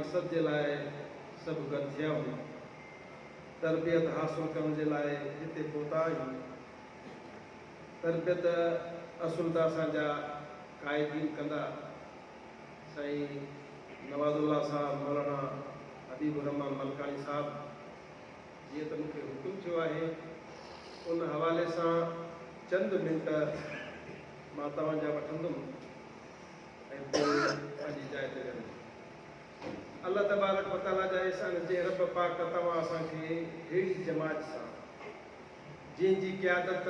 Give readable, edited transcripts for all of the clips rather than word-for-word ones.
मक़सद जे लाइ सभु गॾु थिया आहियूं, तरबियत हासिलु करण जे लाइ हिते पहुता आहियूं। तरबियत असुल त असांजा क़ाइदीन कंदा, साईं नवाज़ुल्लाह साहब, मौलाना हबीबुर रहमान मलकानी साहब, जीअं त मूंखे हुकुम थियो आहे उन हवाले सां चंद मिंट मां तव्हांजा वठंदुमि ऐं पोइ पंहिंजी जाइ ते वेंदुमि। अल्लाह तबारक व तआला जा एहसान जे रब पाक तव्हां असांखे अहिड़ी जमात सां जंहिंजी क़यादत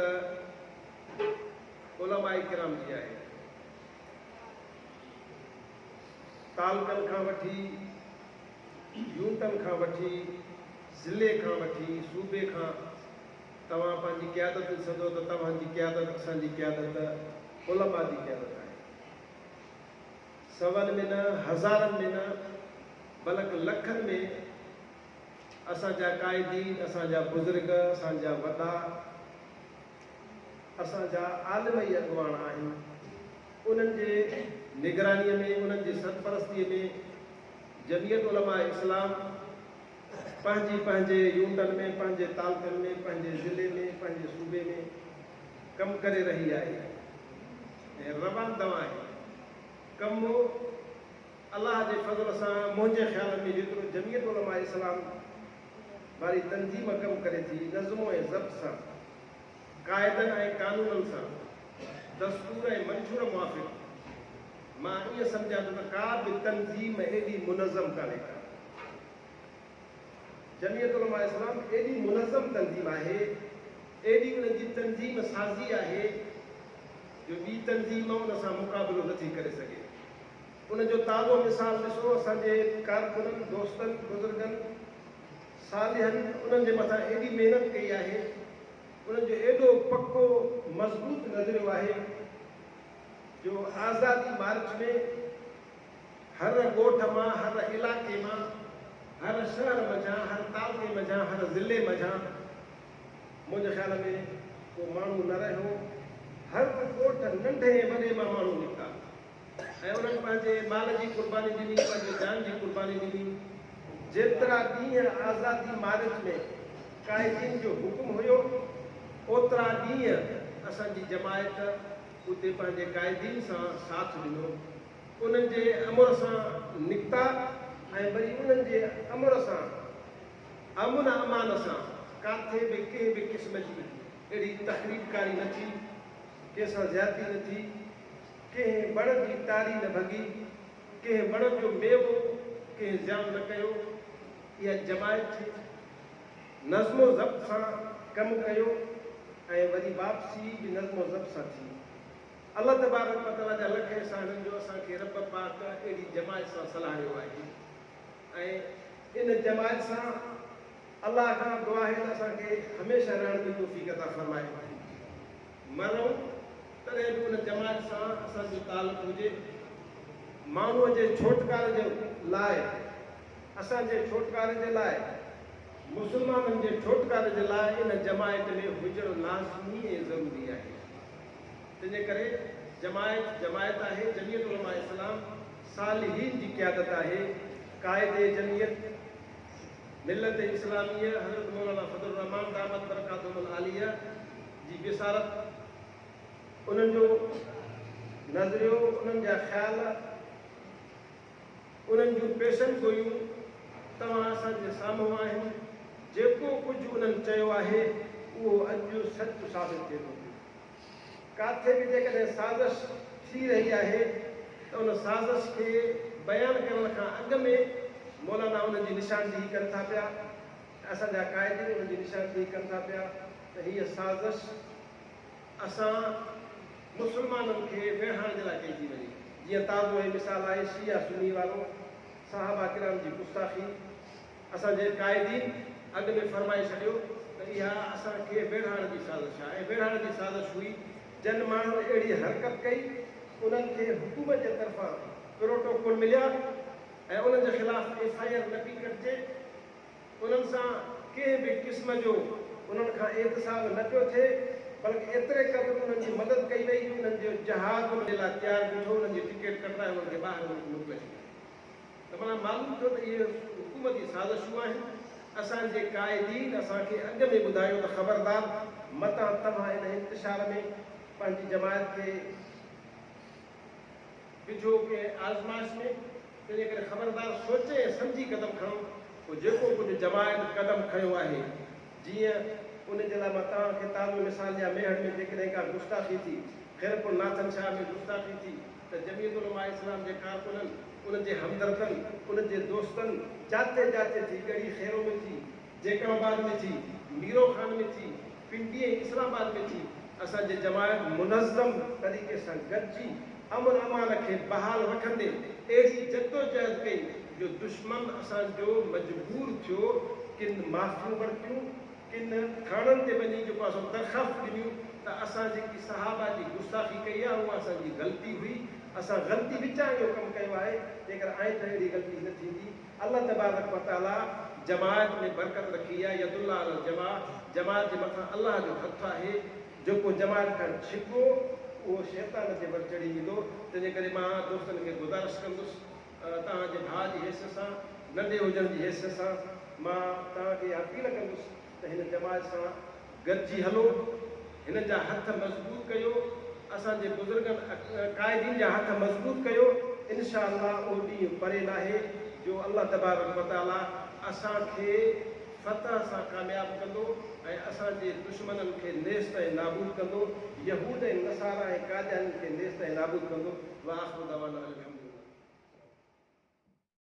उलमाए किराम जी आहे, तालकनि खां वठी, यूनिटनि खां वठी, ज़िले खां वठी, सूबे खां, तव्हां पंहिंजी क़यादत ॾिसंदो त तव्हांजी क़यादत असांजी क़यादत उलमा जी क़यादत आहे। सवनि में न, हज़ारनि में न, बल्कि लखनि में असांजा क़ाइदीन, असांजा बुज़ुर्ग, असांजा वॾा, असांजा आलिम ई अॻुवान आहिनि। उन्हनि जे निगरानीअ में, उन्हनि जी सरपरस्तीअ में जमियत उलमा इस्लाम पंहिंजी पंहिंजे यूनिटनि में, पंहिंजे तालुकनि में, पंहिंजे ज़िले में, पंहिंजे सूबे में कमु करे रही आहे ऐं रवान दवा आहे। कमु अलाह जे फज़ल सां मुंहिंजे ख़्याल में जेतिरो जमियत उलमा इस्लाम वारी तंज़ीम कमु करे थी, नज़्म ऐं ज़ब्त सां, क़ाइदनि ऐं क़ानूननि सां, दस्तूर ऐं मंशूर मुआफ़िक़, मां ईअं सम्झां थो त का बि तंज़ीम एॾी मुनज़म कान्हे का। जमियत उलमा इस्लाम एॾी मुनज़म तंज़ीम आहे, एॾी उन जी तंज़ीम साज़ी आहे जो ॿी तंज़ीम उन सां मुक़ाबिलो नथी करे सघे। उन जो ताज़ो मिसाल ॾिसो, असांजे कारकुननि, दोस्तनि, बुज़ुर्गनि, सालिहनि उन्हनि जे मथां एॾी महिनत कई आहे, उन्हनि जो एॾो पको मज़बूत नज़रियो आहे जो आज़ादी मार्च में हर ॻोठ मां, हर इलाइक़े मां, हर शहर मझां, हर तालुके मझां, हर ज़िले मझां मुंहिंजे ख़्याल में को माण्हू न रहियो। हर ॻोठ नंढे वॾे मां माण्हू निकिता ऐं उन्हनि पंहिंजे माल जी कुर्बानी ॾिनी, पंहिंजे जान जी कुर्बानी ॾिनी। जेतिरा ॾींहं आज़ादी मार्च में क़ाइदीन जो हुकुम हुयो, ओतिरा ॾींहं असांजी जमायत उते पंहिंजे क़ाइदीन सां साथ ॾिनो, उन्हनि जे अमर सां निकिता ऐं वरी उन्हनि जे अमर सां, अमन अमान सां, काथे बि कंहिं बि क़िस्म जी अहिड़ी तकलीफ़कारी न थी, कंहिंसां ज़्यादती न थी, कंहिं वण जी तारी न भॻी, कंहिं वण जो मेवो कंहिं ज़ियान न कयो। इहा जमायत नज़्मो ज़ब्त सां कमु कयो ऐं वरी वापसी बि नज़्मो ज़ब्त सां थी। अल्लाह तबारक व तआला जा लख एहसाननि जो असांखे रब पाक अहिड़ी जमायत सां सलाहियो आहे ऐं इन जमायत सां अलाह खां दुआ आहे त असांखे हमेशह रहण जी तौफ़ीक़ अता फ़रमाए। मरूं तॾहिं बि उन जमायत सां असांजो तालुक़ु हुजे। माण्हूअ जे छोटकारे जे लाइ, असांजे छोटकारे जे लाइ, मुस्लमाननि जे छोटकारे जे लाइ इन जमायत में हुजणु लाज़मी ऐं ज़रूरी आहे। तंहिंजे करे जमायत आहे, जमियत उलमा इस्लाम सालिहीन जी क़यादत आहे। क़ाइदे जमियत मिल्लत इस्लामिया हज़रत मौलाना फज़लुर रहमान दामत बरकातुहुल आलिया जी बिसारत, उन्हनि जो नज़रियो, उन्हनि जा ख़्याल, उन्हनि जूं पेशन गोयूं तव्हां असांजे साम्हूं आहिनि। जेको कुझु उन्हनि चयो आहे उहो अॼु सच साबित थिए थो। काथे बि जेकॾहिं साज़िश थी रही आहे त उन साज़िश खे बयानु करण खां अॻु में मौलाना उन्हनि जी निशानदेही कनि था पिया, असांजा क़ाइदीन उन्हनि जी निशानदेही कनि था पिया त हीअ साज़िश असां मुस्लमाननि खे विढ़ाइण जे लाइ कई थी वञे। जीअं ताज़ो ऐं मिसाल आहे शिया सुन्नी वारो, सहाबा किराम जी गुस्ताखी। असांजे क़ाइदीन अॻु में फरमाए छॾियो त इहा असांखे विढ़ाइण जी साज़िश आहे ऐं विढ़ाइण जी साज़िश हुई। जन माण्हुनि अहिड़ी हरकत कई, उन्हनि खे हुकूमत जे तरफ़ां प्रोटोकॉल मिलिया ऐं उन्हनि जे ख़िलाफ़ FIR न पई कटिजे, उन्हनि सां कंहिं बि क़िस्म जो उन्हनि खां एहतिसाब न पियो थिए, बल्कि एतिरे क़दुरु उन्हनि जी मदद कई वई, उन्हनि जो जहाज़ जे लाइ तयारु बीठो, उन्हनि जी टिकट कटाए उन्हनि खे ॿाहिरि मोकिले छॾियो। त माना मालूम थियो त इहे हुकूमती साज़िशूं आहिनि। असांजे क़ाइदीन असांखे अॻु में ॿुधायो त ख़बरदार मतां तव्हां इन इंतिशार में पंहिंजी जमायत खे विझो कंहिं आज़माइश में, तंहिंजे करे ख़बरदार सोचे ऐं सम्झी क़दम खणो। पोइ जेको कुझु जमायत क़दम खयो आहे, जीअं उन जे लाइ मां तव्हांखे ताज़ो मिसाल या मेहर में जेकॾहिं का गुस्ताखी थी, ख़ैरपुर नाथन शाह में गुस्ताखी थी, त जमीयत उलमा इस्लाम जे कारकुननि, उन जे हमदर्दनि, उन जे दोस्तनि जाते जाते थी, ॻड़ी खैरो में थी, जेकनाबाद में थी, मीरो खान में थी, पिंडी ऐं इस्लामाबाद में थी, असांजे जमायत मुनज़्ज़म तरीक़े सां गॾिजी अमन अमान खे बहाल रखंदे अहिड़ी जद्दोजहद कई जो दुश्मन असांजो मजबूर थियो, किन माफ़ियूं वरितियूं, किन थाणनि ते वञी जेको असां दरख़्वास्त ॾिनियूं त असां जेकी सहाबा जी गुस्ताखी कई आहे उहा असांजी ग़लती हुई, असां ग़लती विचां इहो कमु कयो आहे, जेकर आए त अहिड़ी ग़लती न थींदी। अल्लाह तबारक व तआला जमायत में बरकत रखी आहे। यदुल्लाह अल जमा, जमायत जे मथां अल्लाह जो हथु आहे। जेको जमायत खां छिको उहो शैतान जे वर चढ़ी वेंदो। तंहिंजे करे मां दोस्तनि खे गुज़ारिश कंदुसि, तव्हांजे भाउ जी हैसियत सां, नंढे हुजण जी हैसियत सां मां तव्हांखे अपील कंदुसि त हिन जमायत सां गॾिजी हलो, हिन जा हथ मज़बूत कयो, असांजे बुज़ुर्गनि क़ाइदीन जा हथ मज़बूत कयो। इनशा अल्लाह उहो ॾींहुं परे न आहे जो अल्लाह तबारक व तआला असांखे फतह सां कामयाबु कंदो ऐं असांजे दुश्मननि खे नेस्त ऐं नाबूद कंदो, यहूद ऐं नसारा ऐं कादियानी खे नेस्त ऐं नाबूद कंदो। व आख़िरु दअवाना अनिल हम्दुलिल्लाह।